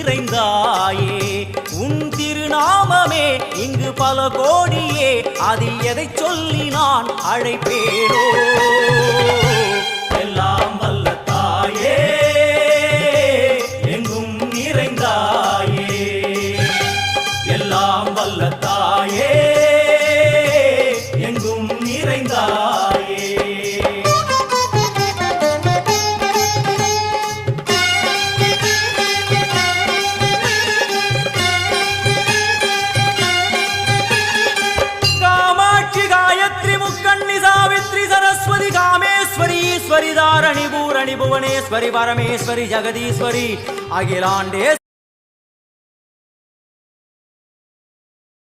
நிறைந்தாயே உன் திருநாமமே இங்கு பல கோடியே அது எதை சொல்லி நான் அழைப்பேனோ எல்லாம் வல்ல தாயே எங்கும் நிறைந்தாயே எல்லாம் வல்ல தாயே எங்கும் நிறைந்தாயே ईश्वरी दारणी भूरणी भुवनेश्वरी परमेश्वरी जगदीश्वरी अखिलांडे